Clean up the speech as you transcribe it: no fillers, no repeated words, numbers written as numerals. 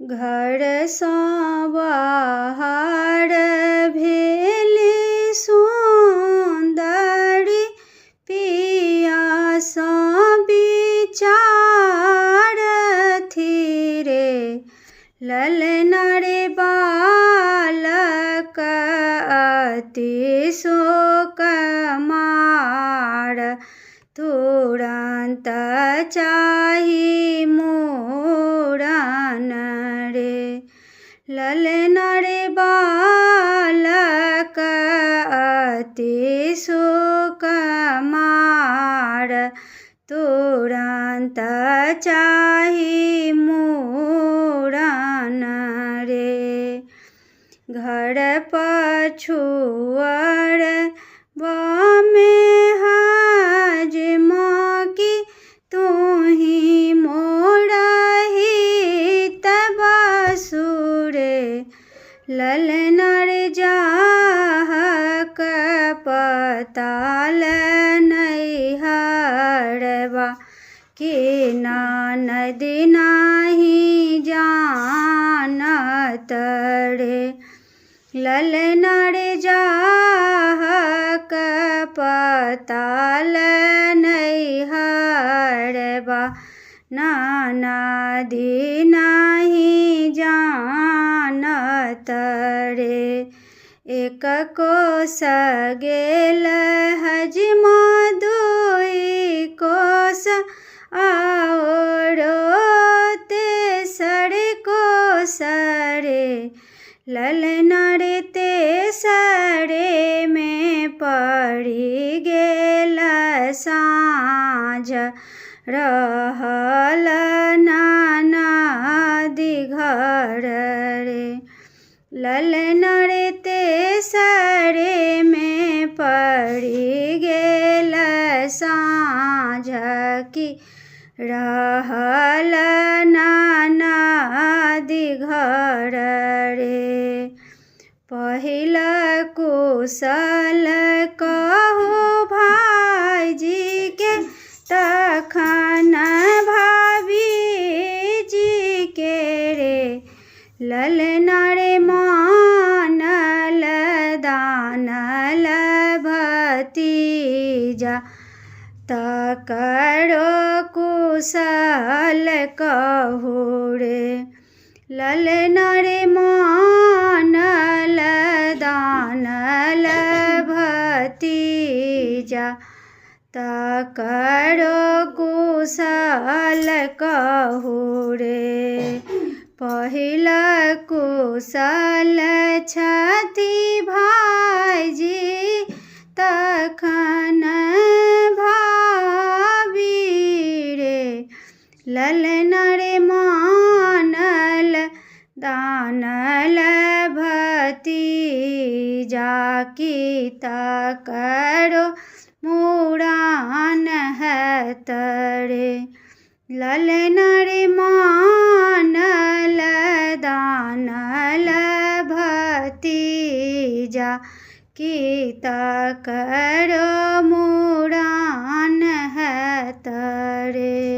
घर सँ बाहर भेली सुन्दरी पिया सँ विचारथि रे। ललना रे बालक अति शोक मार, तुरंत चाही मूड़न रे। ललना रे बालक अति शोक मार, तुरंत चाही मूड़न रे। घर पछुअर बामे हजमा की, तूही मोड़ही तब सुरे। ललना रे जाहक पताल नैहरवा, कि ननद नाही जानत रे। ललना रे जाहक पताल नैहरवा, ननद नाही जानत रे। एक कोस गेल हजमा, दुई कोस आओरो तेसर कोस रे। ललना रे तेसरे में पड़ी गेल साँझ, रहल ननद घर रे। ललना रे तेसरे में पड़ी गेल साँझ, की रहल ननद घर रे। पहिल कुशल कहू भाईजी के, तखन भाभीजी के रे। ललना रे मानल दानल भतीजा, तकरो कुशल कहू रे। ललना रे मानल दानल भतीजा, तकरो कुशल कहू रे। पहिल कुशल छथि भाईजी, तखन भाभी रे। ललना रे मानल दानल भतीजा, की तकरो मूड़न हैत रे। ललना रे मानल दानल भतीजा, की तकरो मूड़न हैत रे।